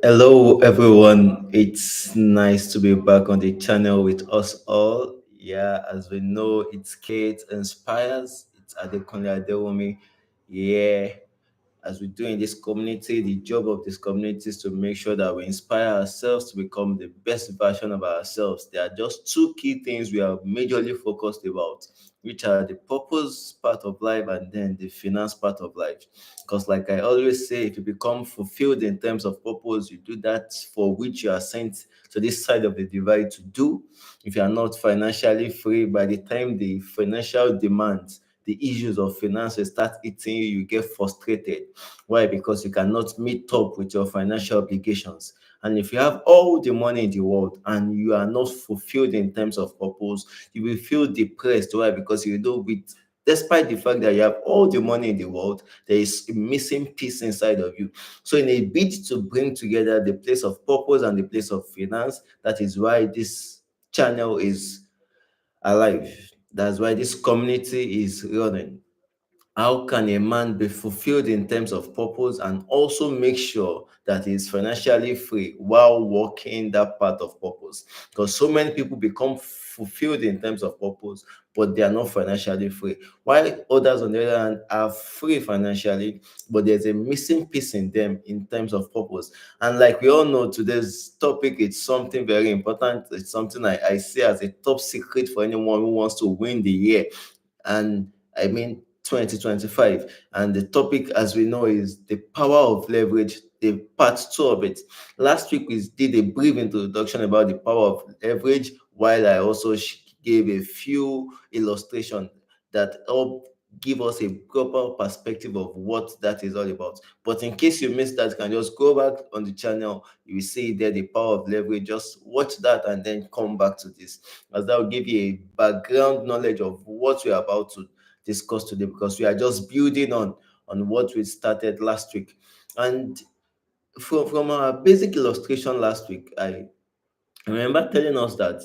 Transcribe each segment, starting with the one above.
Hello, everyone. It's nice to be back on the channel with us all. Yeah, as we know, it's Kate Inspires. It's Adekunle Adewumi. Yeah, as we do in this community, the job of this community is to make sure that we inspire ourselves to become the best version of ourselves. There are just two key things we are majorly focused about, which are the purpose part of life and then the finance part of life. Because, like I always say, if you become fulfilled in terms of purpose, you do that for which you are sent to this side of the divide to do. If you are not financially free, by the time the financial demands, the issues of finances start eating you, you get frustrated. Why? Because you cannot meet up with your financial obligations. And if you have all the money in the world and you are not fulfilled in terms of purpose, you will feel depressed. Why? Because you know, with despite the fact that you have all the money in the world, there is a missing piece inside of you. So, in a bid to bring together the place of purpose and the place of finance, that is why this channel is alive. That's why this community is running. How can a man be fulfilled in terms of purpose and also make sure that he's financially free while working that part of purpose? Because so many people become fulfilled in terms of purpose, but they are not financially free. While others, on the other hand, are free financially, but there's a missing piece in them in terms of purpose. And like we all know, today's topic is something very important. It's something I see as a top secret for anyone who wants to win the year. And I mean 2025. And the topic, as we know, is the power of leverage, the part two of it. Last week, we did a brief introduction about the power of leverage, while I also gave a few illustrations that help give us a proper perspective of what that is all about. But in case you missed that, you can just go back on the channel. You will see there the power of leverage. Just watch that and then come back to this, as that will give you a background knowledge of what we're about to discuss today, because we are just building on what we started last week. And from our basic illustration last week, I remember telling us that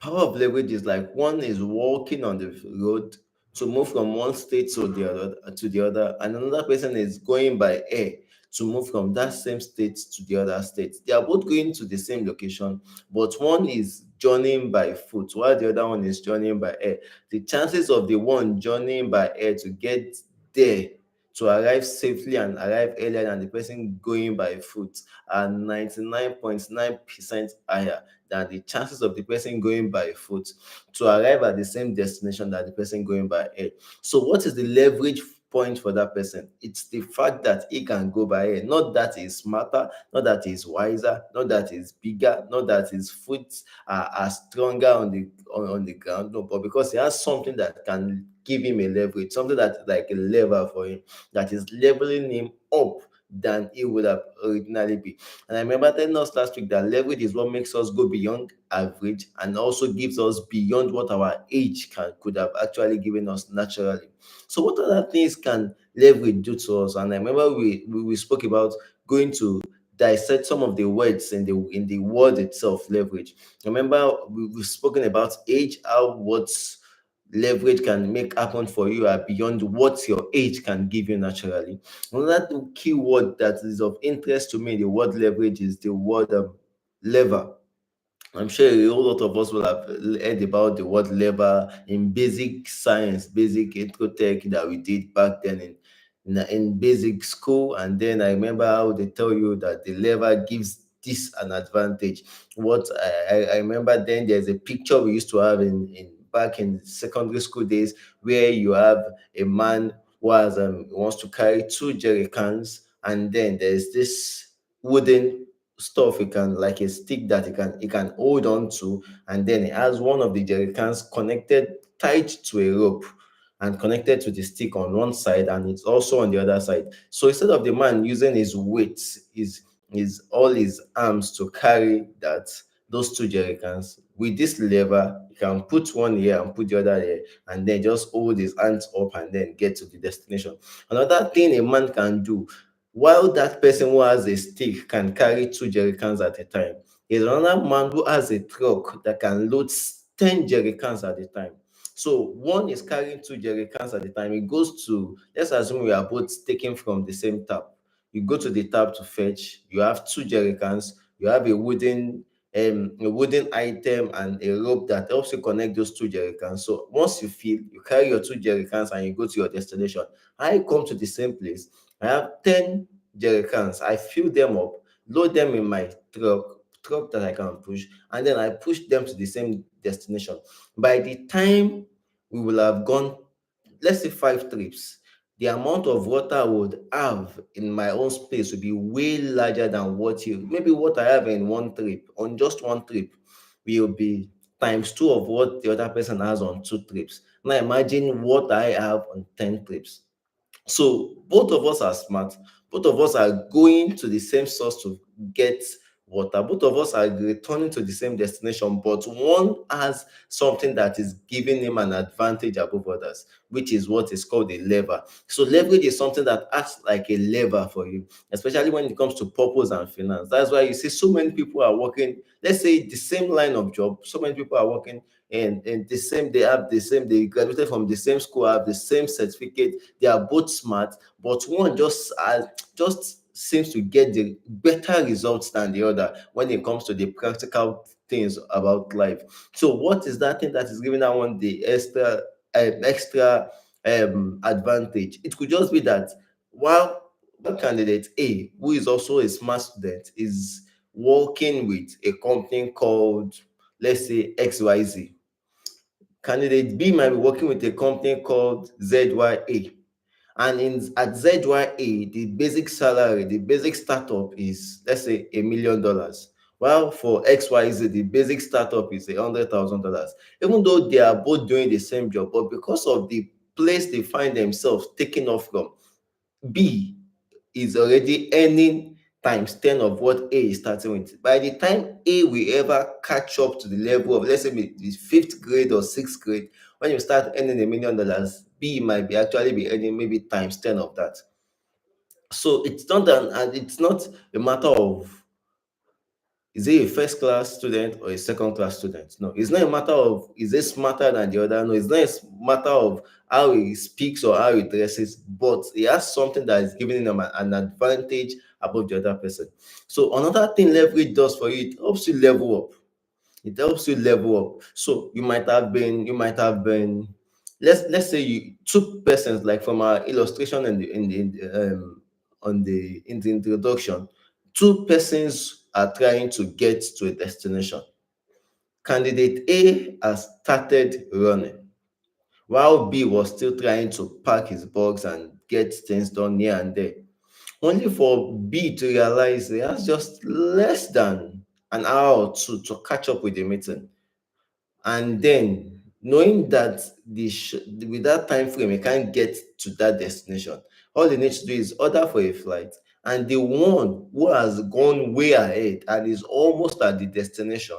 power of leverage is like one is walking on the road to move from one state to the other, and another person is going by air to move from that same state to the other state. They are both going to the same location, but one is journeying by foot while the other one is journeying by air. The chances of the one journeying by air to get there, to arrive safely and arrive earlier than the person going by foot, are 99.9% higher than the chances of the person going by foot to arrive at the same destination that the person going by air. So, what is the leverage point for that person? It's the fact that he can go by air, not that he's smarter, not that he's wiser, not that he's bigger, not that his foot are stronger on the ground, no, but because he has something that can give him a leverage, something that like a lever for him, that is leveling him up than it would have originally be. And I remember telling us last week that leverage is what makes us go beyond average and also gives us beyond what our age could have actually given us naturally. So, what other things can leverage do to us? And I remember we spoke about going to dissect some of the words in the word itself, leverage. Remember, we've spoken about age, how what's leverage can make happen for you are beyond what your age can give you naturally. Another key word that is of interest to me, the word leverage, is the word lever. I'm sure a whole lot of us will have heard about the word lever in basic science, basic intro tech that we did back then in basic school. And then I remember how they tell you that the lever gives this an advantage. What I remember then, there's a picture we used to have in back in secondary school days, where you have a man who wants to carry two jerry cans, and then there's this wooden stuff he can, like a stick that he can hold on to, and then he has one of the jerry cans connected, tied to a rope and connected to the stick on one side, and it's also on the other side. So instead of the man using his weight, his all his arms to carry those two jerry cans, with this lever you can put one here and put the other here, and then just hold his hands up and then get to the destination. Another thing a man can do, while that person who has a stick can carry two jerry cans at a time, is another man who has a truck that can load 10 jerry cans at a time. So one is carrying two jerry cans at a time. It goes to, let's assume we are both taking from the same tap. You go to the tap to fetch. You have two jerry cans. You have a wooden item and a rope that helps you connect those two jerry cans. So once you fill, you carry your two jerry cans and you go to your destination. I come to the same place. I have 10 jerry cans. I fill them up, load them in my truck that I can push, and then I push them to the same destination. By the time we will have gone, let's say 5 trips, the amount of water I would have in my own space would be way larger than what I have in one trip. On just one trip, will be times two of what the other person has on 2 trips. Now imagine what I have on 10 trips. So both of us are smart. Both of us are going to the same source to get water. Both of us are returning to the same destination, but one has something that is giving him an advantage above others, which is what is called a lever. So leverage is something that acts like a lever for you, especially when it comes to purpose and finance. That's why you see so many people are working, let's say the same line of job, so many people are working and they graduated from the same school, have the same certificate, they are both smart, but one just seems to get the better results than the other when it comes to the practical things about life. So what is that thing that is giving that one the extra advantage? It could just be that while candidate A, who is also a smart student, is working with a company called, let's say, XYZ. Candidate B might be working with a company called ZYA. And at ZYA, the basic salary, the basic startup is, let's say, $1 million. While for XYZ, the basic startup is $100,000. Even though they are both doing the same job, but because of the place they find themselves taking off from, B is already earning times 10 of what A is starting with. By the time A will ever catch up to the level of, let's say, the fifth grade or sixth grade, when you start earning $1 million, B might be actually be earning maybe times 10 of that. So it's not a matter of, is he a first class student or a second class student? No, it's not a matter of, is he smarter than the other? No, it's not a matter of how he speaks or how he dresses, but he has something that is giving him an advantage above the other person. So another thing leverage does for you, it helps you level up. It helps you level up. So you might have been, let's say you two persons, like from our illustration in the introduction, two persons are trying to get to a destination. Candidate A has started running, while B was still trying to pack his bags and get things done here and there. Only for B to realize he has just less than an hour or two to catch up with the meeting. And then knowing that with that time frame you can't get to that destination, all you need to do is order for a flight, and the one who has gone way ahead and is almost at the destination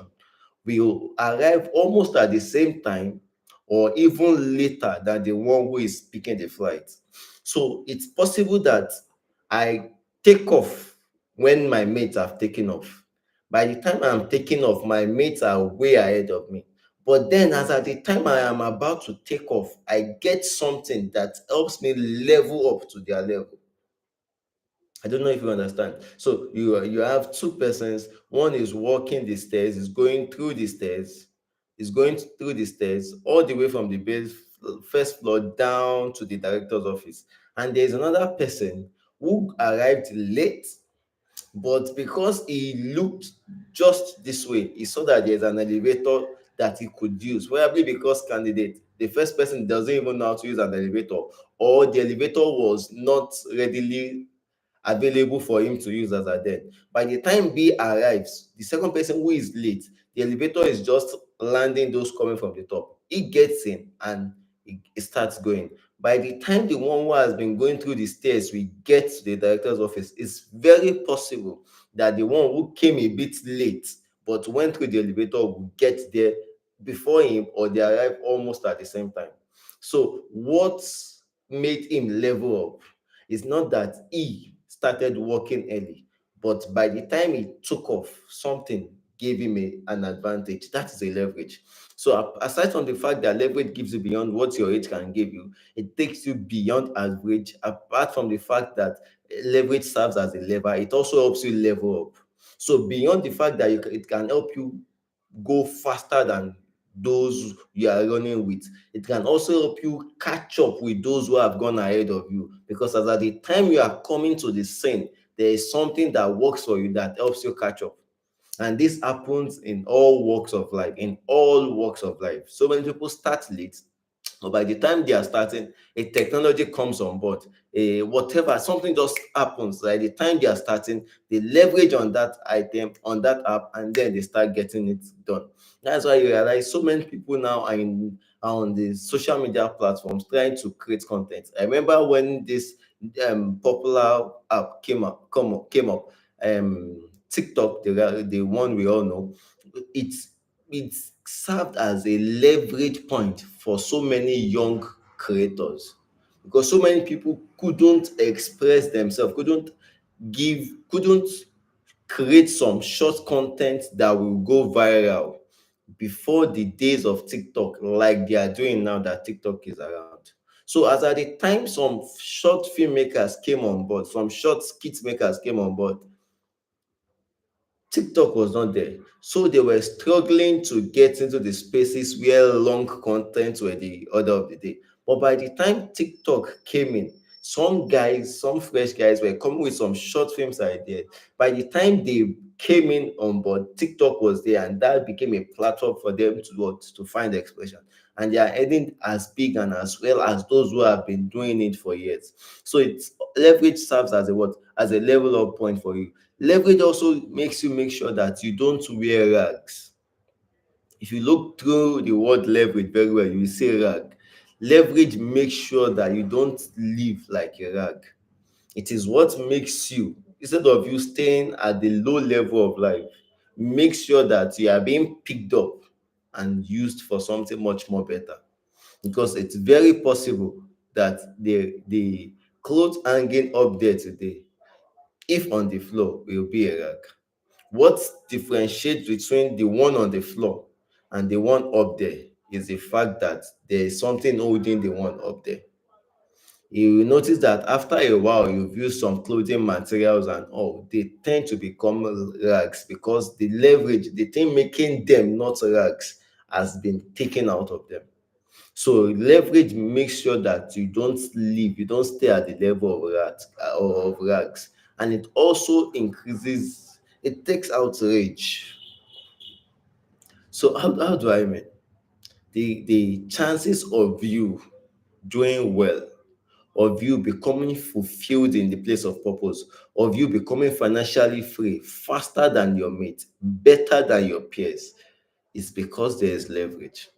will arrive almost at the same time or even later than the one who is picking the flight. So it's possible that I take off when my mates have taken off. By the time I'm taking off, my mates are way ahead of me. But then, as at the time I am about to take off, I get something that helps me level up to their level. I don't know if you understand. So you have two persons. One is walking the stairs, is going through the stairs, all the way from the first floor down to the director's office. And there's another person who arrived late, but because he looked just this way, he saw that there's an elevator that he could use. Probably because the first person doesn't even know how to use an elevator, or the elevator was not readily available for him to use as at then. By the time B arrives, the second person who is late, the elevator is just landing those coming from the top. He gets in and it starts going. By the time the one who has been going through the stairs we get to the director's office, it's very possible that the one who came a bit late but went through the elevator will get there before him, or they arrive almost at the same time. So what made him level up is not that he started working early, but by the time he took off, something gave him an advantage. That is a leverage. So aside from the fact that leverage gives you beyond what your age can give you, it takes you beyond average. Apart from the fact that leverage serves as a lever, it also helps you level up. So beyond the fact that it can help you go faster than those you are running with, it can also help you catch up with those who have gone ahead of you, because as at the time you are coming to the scene, there is something that works for you that helps you catch up. And this happens in all walks of life, in all walks of life. So many people start late, but by the time they are starting, a technology comes on board, a whatever, something just happens. By the time they are starting, they leverage on that item, on that app, and then they start getting it done. That's why you realize so many people now are on the social media platforms trying to create content. I remember when this popular app came up, TikTok, the one we all know, it's it served as a leverage point for so many young creators, because so many people couldn't express themselves, couldn't create some short content that will go viral before the days of TikTok, like they are doing now that TikTok is around. So as at the time some short filmmakers came on board, some short skit makers came on board, TikTok was not there. So they were struggling to get into the spaces where long content were the order of the day. But by the time TikTok came in, some guys, some fresh guys were coming with some short films ideas. By the time they came in on board, TikTok was there, and that became a platform for them to find expression. And they are heading as big and as well as those who have been doing it for years. So it's leverage serves as a what? As a level up point for you. Leverage also makes you make sure that you don't wear rags. If you look through the word leverage very well, you will see rag. Leverage makes sure that you don't live like a rag. It is what makes you, instead of you staying at the low level of life, make sure that you are being picked up and used for something much more better. Because it's very possible that the clothes hanging up there today, if on the floor, will be a rag. What differentiates between the one on the floor and the one up there is the fact that there is something holding the one up there. You will notice that after a while, you've used some clothing materials and all, they tend to become rags because the leverage, the thing making them not rags, has been taken out of them. So leverage makes sure that you don't stay at the level of rags, and it also increases, it takes out rage. So how do I mean? The chances of you doing well, of you becoming fulfilled in the place of purpose, of you becoming financially free faster than your mate, better than your peers, is because there is leverage.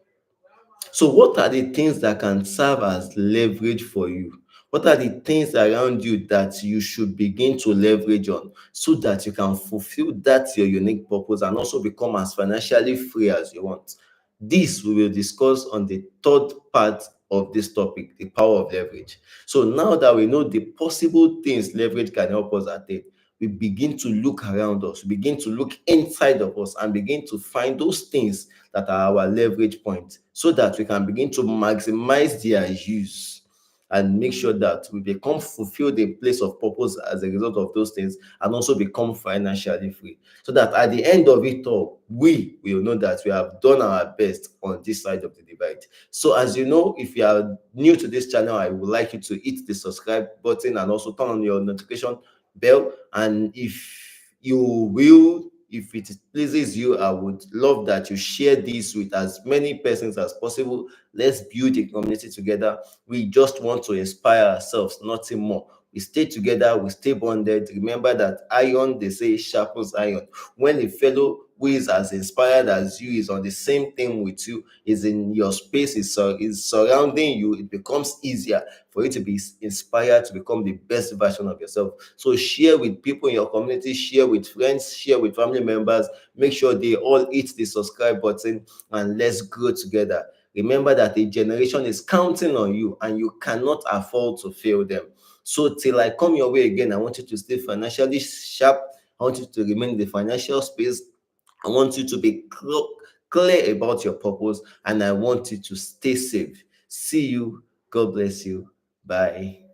So, what are the things that can serve as leverage for you? What are the things around you that you should begin to leverage on so that you can fulfill that your unique purpose and also become as financially free as you want? This we will discuss on the third part of this topic, the power of leverage. So, now that we know the possible things leverage can help us attain, we begin to look around us, we begin to look inside of us, and begin to find those things that are our leverage points so that we can begin to maximize their use and make sure that we become fulfilled in place of purpose as a result of those things, and also become financially free, so that at the end of it all, we will know that we have done our best on this side of the divide. So as you know, if you are new to this channel, I would like you to hit the subscribe button and also turn on your notification bell. And if it pleases you, I would love that you share this with as many persons as possible. Let's build a community together. We just want to inspire ourselves, nothing more. We stay together, we stay bonded. Remember that iron, they say, sharpens iron. When a fellow who is as inspired as you is on the same thing with you, is in your space, is surrounding you, it becomes easier for you to be inspired to become the best version of yourself. So share with people in your community, share with friends, share with family members. Make sure they all hit the subscribe button, and let's grow together. Remember that a generation is counting on you, and you cannot afford to fail them. So till I come your way again, I want you to stay financially sharp. I want you to remain in the financial space. I want you to be clear about your purpose, and I want you to stay safe. See you. God bless you. Bye.